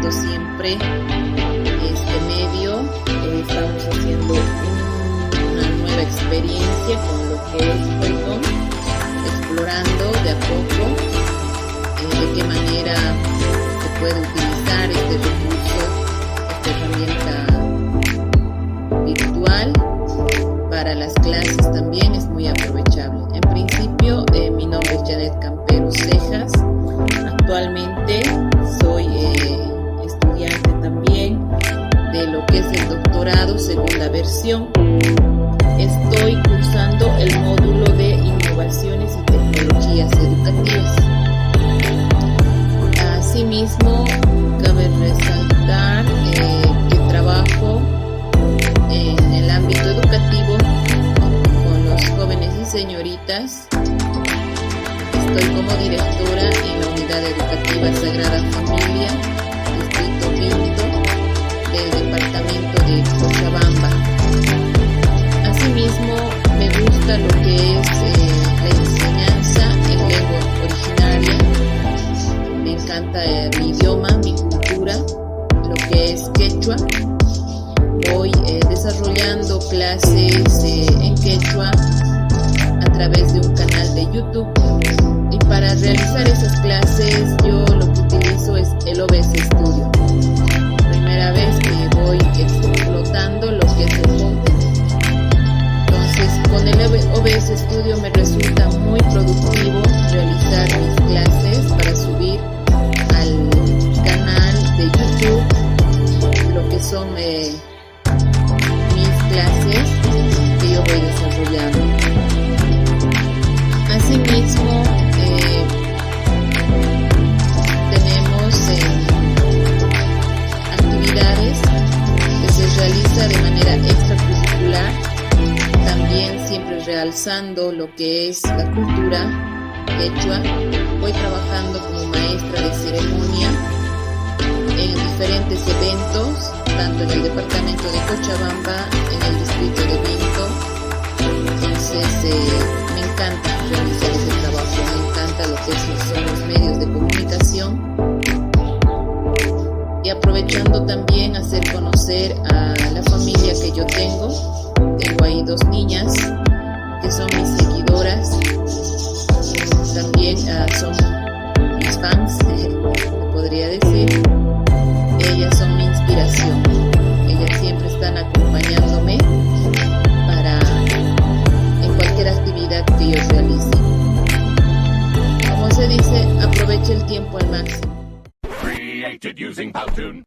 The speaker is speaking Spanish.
apoyando siempre este medio. Estamos haciendo una nueva experiencia con lo que es Python, explorando de a poco de qué manera se puede utilizar este recurso, esta herramienta virtual para las clases. También es muy aprovechable. En principio, mi nombre es Janet Campero Cejas. Actualmente soy estudiante también de lo que es el doctorado, segunda versión. Estoy cursando el módulo de innovaciones y tecnologías educativas. Asimismo, cabe resaltar que trabajo en el ámbito educativo con los jóvenes y señoritas. Estoy como directora en la Unidad Educativa Sagrada Familia, Distrito Vinto, del departamento de Cochabamba. Asimismo, me gusta lo que es la enseñanza en lengua originaria. Me encanta mi idioma, mi cultura, lo que es quechua. Voy desarrollando clases en quechua a través de un canal de YouTube. Y para realizar esas clases yo lo que utilizo es el OBS Studio. Primera vez que voy explotando lo que es el content. Entonces con el OBS Studio me resulta muy productivo realizar mis clases para subir al canal de YouTube lo que son mis clases que yo voy desarrollando. Asimismo, tenemos actividades que se realizan de manera extracurricular, también siempre realzando lo que es la cultura quechua. Voy trabajando como maestra de ceremonia en diferentes eventos, tanto en el departamento de Cochabamba, en el distrito de Vinto. Entonces, me encanta realizar ese trabajo, me encanta lo que son los medios de comunicación, y aprovechando también hacer conocer a la familia que yo tengo. Tengo ahí 2 niñas que son mis seguidoras, también son mis fans, se podría decir. Ellas son mi inspiración, ellas siempre están acompañándome en cualquier actividad que yo realice. Como se dice, aproveche el tiempo al máximo. Created using Powtoon.